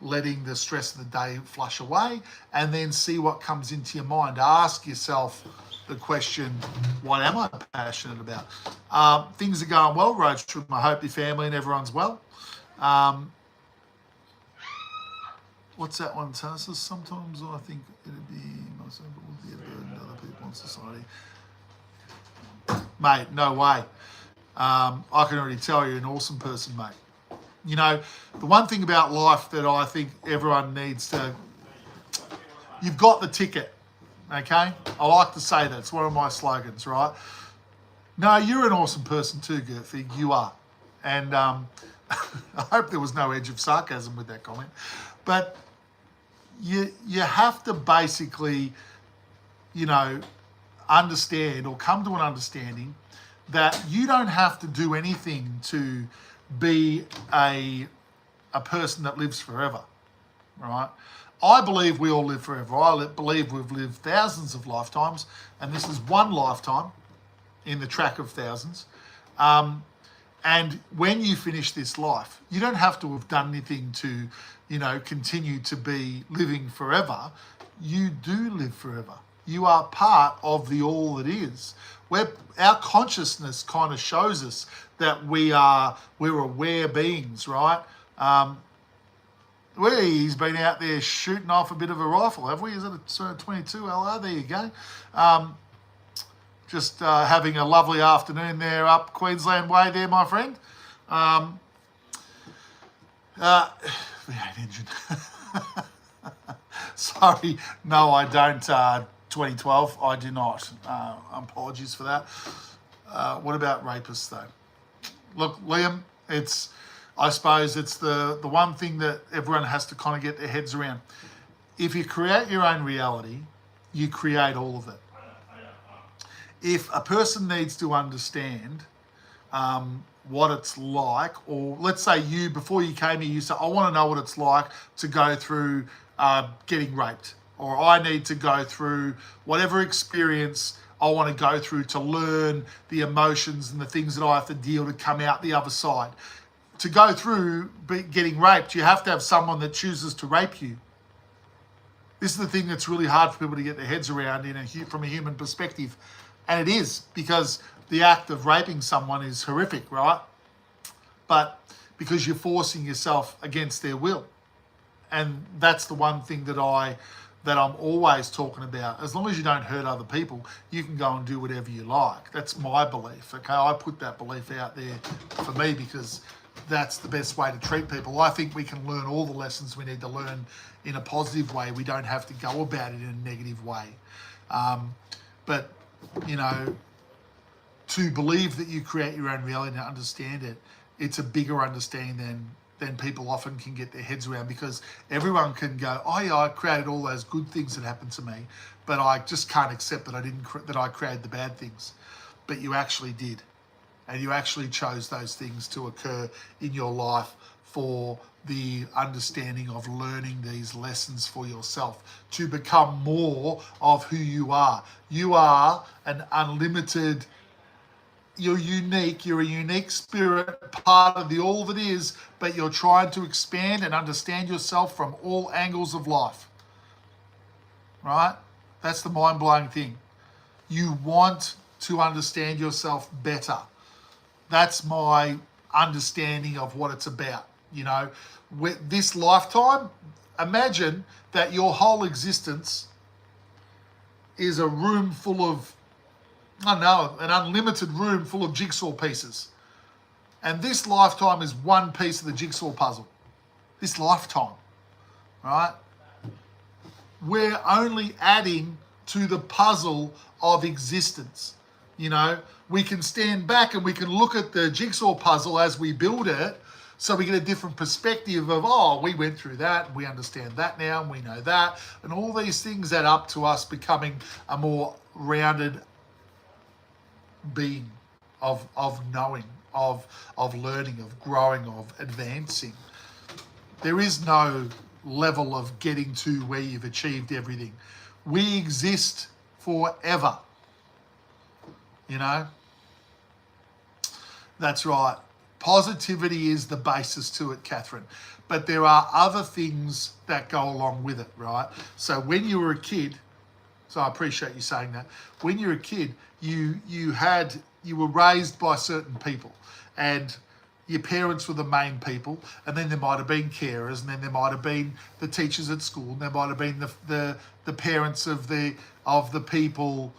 letting the stress of the day flush away, and then see what comes into your mind. Ask yourself the question, what am I passionate about? Things are going well, Roach. I hope your family and everyone's well. What's that one tell us? Sometimes I think it'd be myself, it would be a burden to other people in society. Mate, no way. I can already tell you're an awesome person, mate. You know, the one thing about life that I think everyone needs to, you've got the ticket. Okay, I like to say that. It's one of my slogans, right? No, you're an awesome person too, Gertfig. You are. And I hope there was no edge of sarcasm with that comment. But you have to basically, you know, understand or come to an understanding that you don't have to do anything to be a person that lives forever, right? I believe we all live forever. I believe we've lived thousands of lifetimes, and this is one lifetime in the track of thousands. And when you finish this life, you don't have to have done anything to, you know, continue to be living forever. You do live forever. You are part of the all that is. Our consciousness kind of shows us that we're aware beings, right? He's been out there shooting off a bit of a rifle, have we? Is it a 22 LR? There you go. Just having a lovely afternoon there up Queensland Way there, my friend. V8 engine. Sorry, no, I don't. 2012, I do not. Apologies for that. What about rapists, though? Look, Liam, I suppose it's the one thing that everyone has to kind of get their heads around. If you create your own reality, you create all of it. If a person needs to understand what it's like, or let's say you, before you came here, you said, I want to know what it's like to go through getting raped, or I need to go through whatever experience I want to go through to learn the emotions and the things that I have to deal to come out the other side. To go through getting raped, you have to have someone that chooses to rape you. This is the thing that's really hard for people to get their heads around from a human perspective. And it is, because the act of raping someone is horrific, right? But because you're forcing yourself against their will. And that's the one thing that I'm always talking about. As long as you don't hurt other people, you can go and do whatever you like. That's my belief, okay? I put that belief out there for me because that's the best way to treat people. I think we can learn all the lessons we need to learn in a positive way. We don't have to go about it in a negative way. But, you know, to believe that you create your own reality and understand it, it's a bigger understanding than people often can get their heads around, because everyone can go, oh yeah, I created all those good things that happened to me, but I just can't accept that I created the bad things. But you actually did. And you actually chose those things to occur in your life for the understanding of learning these lessons for yourself, to become more of who you are. You are an unlimited, you're a unique spirit, part of the all that is, but you're trying to expand and understand yourself from all angles of life, right? That's the mind-blowing thing. You want to understand yourself better. That's my understanding of what it's about. You know, with this lifetime, imagine that your whole existence is a room full of, I don't know, an unlimited room full of jigsaw pieces. And this lifetime is one piece of the jigsaw puzzle. This lifetime, right? We're only adding to the puzzle of existence. You know, we can stand back and we can look at the jigsaw puzzle as we build it, so we get a different perspective of, oh, we went through that, and we understand that now, and we know that. And all these things add up to us becoming a more rounded being of knowing, of learning, of growing, of advancing. There is no level of getting to where you've achieved everything. We exist forever. You know? That's right. Positivity is the basis to it, Catherine. But there are other things that go along with it, right? So when you were a kid, so I appreciate you saying that. When you're a kid, you were raised by certain people, and your parents were the main people, and then there might have been carers, and then there might have been the teachers at school, and there might have been the parents of the people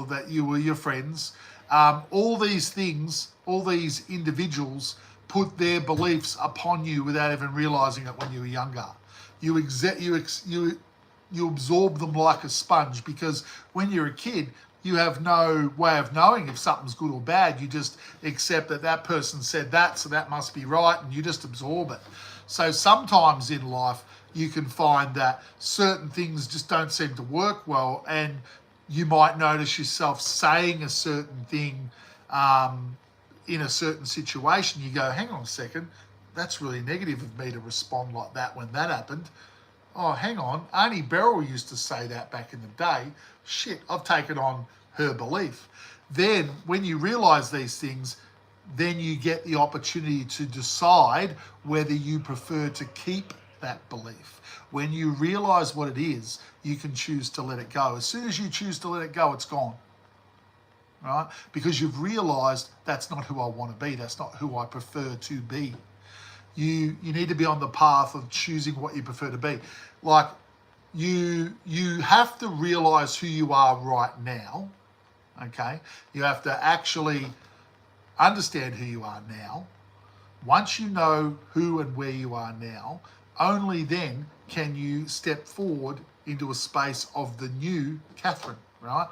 that you were your friends. All these things, all these individuals put their beliefs upon you without even realizing it when you were younger. You absorb them like a sponge, because when you're a kid, you have no way of knowing if something's good or bad. You just accept that person said that, so that must be right, and you just absorb it. So sometimes in life, you can find that certain things just don't seem to work well, and you might notice yourself saying a certain thing in a certain situation. You go, hang on a second, that's really negative of me to respond like that when that happened. Oh, hang on, Auntie Beryl used to say that back in the day. Shit, I've taken on her belief. Then when you realise these things, then you get the opportunity to decide whether you prefer to keep that belief. When you realise what it is, you can choose to let it go. As soon as you choose to let it go, it's gone, right? Because you've realised that's not who I want to be. That's not who I prefer to be. You need to be on the path of choosing what you prefer to be. Like, you have to realise who you are right now, okay? You have to actually understand who you are now. Once you know who and where you are now, only then can you step forward into a space of the new Catherine, right?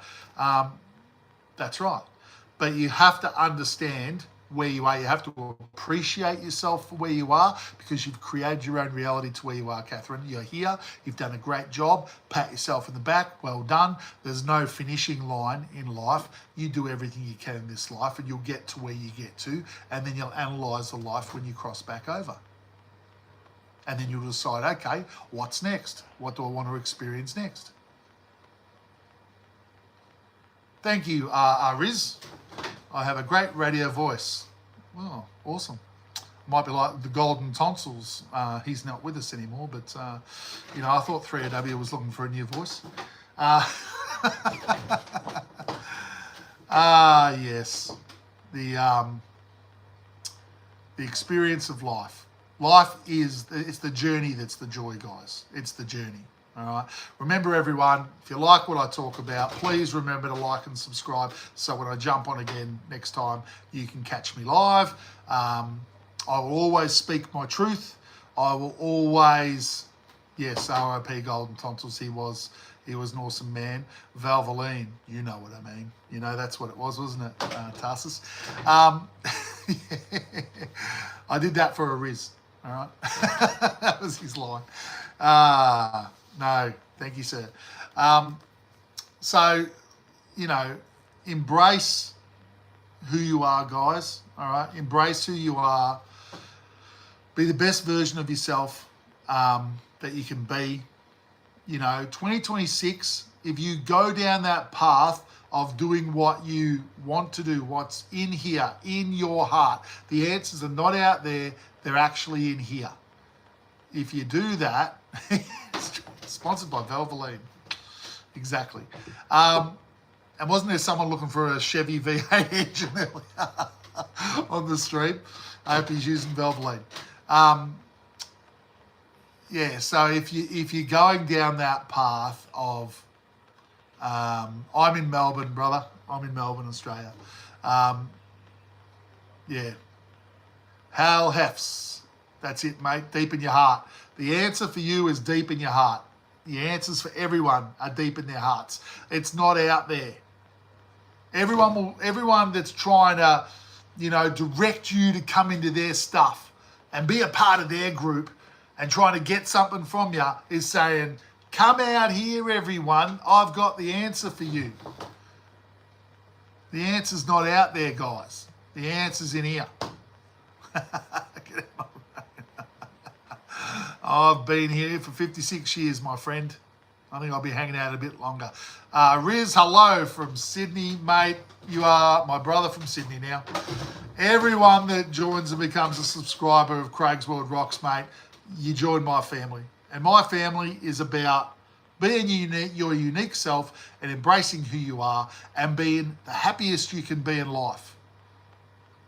That's right. But you have to understand where you are. You have to appreciate yourself for where you are, because you've created your own reality to where you are, Catherine. You're here. You've done a great job. Pat yourself in the back. Well done. There's no finishing line in life. You do everything you can in this life, and you'll get to where you get to, and then you'll analyze the life when you cross back over. And then you'll decide, okay, what's next? What do I want to experience next? Thank you, Riz. I have a great radio voice. Oh, awesome. Might be like the golden tonsils. He's not with us anymore, but, I thought 3AW was looking for a new voice. Yes. The experience of life. Life it's the journey that's the joy, guys. It's the journey. All right. Remember, everyone, if you like what I talk about, please remember to like and subscribe, so when I jump on again next time, you can catch me live. I will always speak my truth. I will always, yes, RIP Golden Tonsils. He was an awesome man. Valvoline, you know what I mean. That's what it was, wasn't it, Tarsus? I did that for a Riz. All right. That was his line. No, thank you, sir. So, embrace who you are, guys. All right. Embrace who you are. Be the best version of yourself that you can be. 2026, if you go down that path of doing what you want to do, what's in here, in your heart, the answers are not out there, they're actually in here. If you do that, sponsored by Valvoline. Exactly. And wasn't there someone looking for a Chevy V8 engine on the stream? I hope he's using Valvoline. So if you're going down that path of, I'm in Melbourne, brother. I'm in Melbourne, Australia. Hal Hefs. That's it, mate. Deep in your heart. The answer for you is deep in your heart. The answers for everyone are deep in their hearts. It's not out there. Everyone that's trying to, direct you to come into their stuff and be a part of their group and trying to get something from you is saying, come out here, everyone. I've got the answer for you. The answer's not out there, guys. The answer's in here. I've been here for 56 years, my friend. I think I'll be hanging out a bit longer. Riz, hello from Sydney, mate. You are my brother from Sydney now. Everyone that joins and becomes a subscriber of Craigsworldrocks, mate, you join my family. And my family is about being your unique self and embracing who you are and being the happiest you can be in life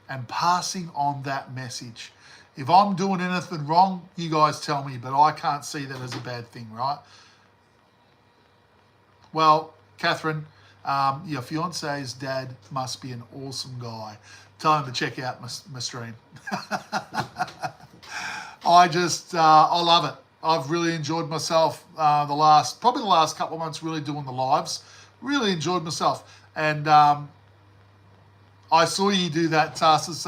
and passing on that message. If I'm doing anything wrong, you guys tell me, but I can't see that as a bad thing, right? Well, Catherine, your fiance's dad must be an awesome guy. Tell him to check out my stream. I love it. I've really enjoyed myself the last couple of months really doing the lives. Really enjoyed myself. And I saw you do that, Tarsus.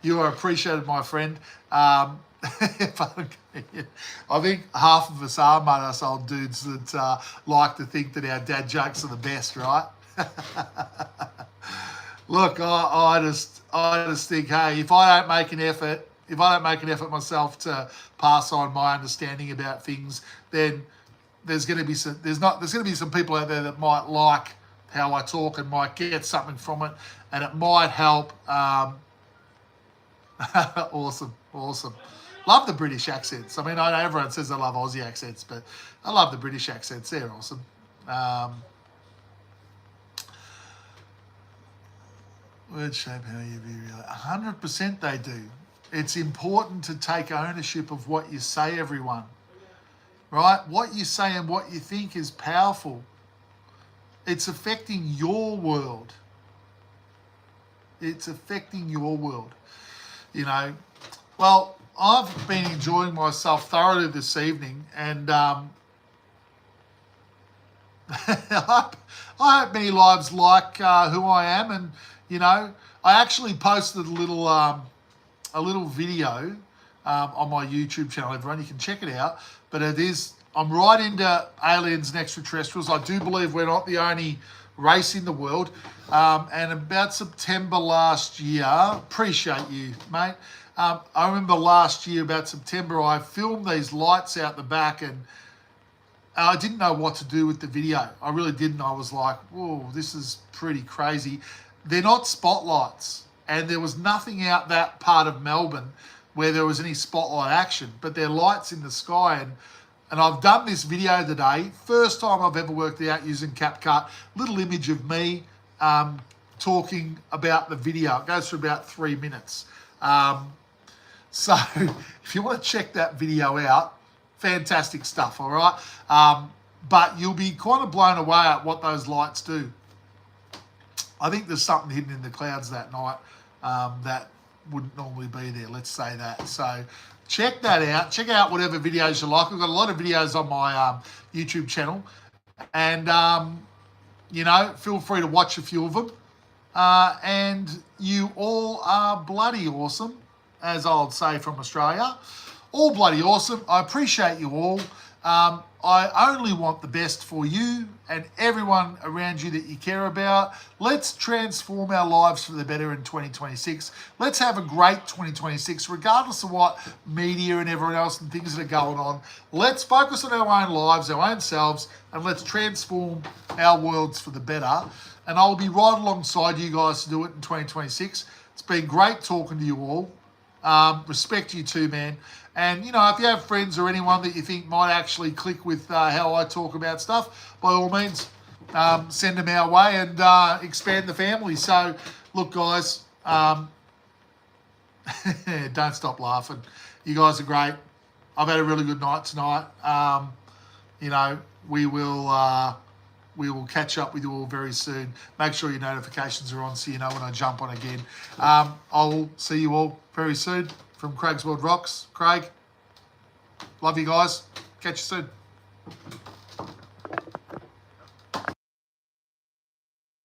You are appreciated, my friend. I think half of us are, mate, us old dudes that like to think that our dad jokes are the best, right? Look, I just think, hey, if I don't make an effort myself to pass on my understanding about things, then there's going to be some people out there that might like how I talk and might get something from it, and it might help. Awesome. Love the British accents. I mean, I know everyone says they love Aussie accents, but I love the British accents. They're awesome. Word shape how you view reality. 100% they do. It's important to take ownership of what you say, everyone. Right? What you say and what you think is powerful. It's affecting your world. It's affecting your world. Well, I've been enjoying myself thoroughly this evening, and I hope many lives like who I am. And you know, I actually posted a little video on my YouTube channel. Everyone, you can check it out. But I'm right into aliens and extraterrestrials. I do believe we're not the only race in the world. And about September last year, appreciate you, mate. I remember last year, about September, I filmed these lights out the back, and I didn't know what to do with the video. I really didn't. I was like, whoa, this is pretty crazy. They're not spotlights, and there was nothing out that part of Melbourne where there was any spotlight action, but they're lights in the sky. And I've done this video today. First time I've ever worked it out using CapCut. Little image of me talking about the video. It goes for about 3 minutes. So if you want to check that video out, fantastic stuff, all right? But you'll be kind of blown away at what those lights do. I think there's something hidden in the clouds that night that wouldn't normally be there, let's say that. So check that out. Check out whatever videos you like. I've got a lot of videos on my YouTube channel. And, you know, feel free to watch a few of them. And you all are bloody awesome, as I'll say from Australia. All bloody awesome. I appreciate you all. I only want the best for you and everyone around you that you care about. Let's transform our lives for the better in 2026. Let's have a great 2026, regardless of what media and everyone else and things that are going on. Let's focus on our own lives, our own selves, and let's transform our worlds for the better. And I'll be right alongside you guys to do it in 2026. It's been great talking to you all. Respect you too, man. And, you know, if you have friends or anyone that you think might actually click with how I talk about stuff, by all means, send them our way and expand the family. So, look, guys, don't stop laughing. You guys are great. I've had a really good night tonight. You know, we will catch up with you all very soon. Make sure your notifications are on so you know when I jump on again. I'll see you all very soon from Craigsworldrocks. Craig, love you guys. Catch you soon.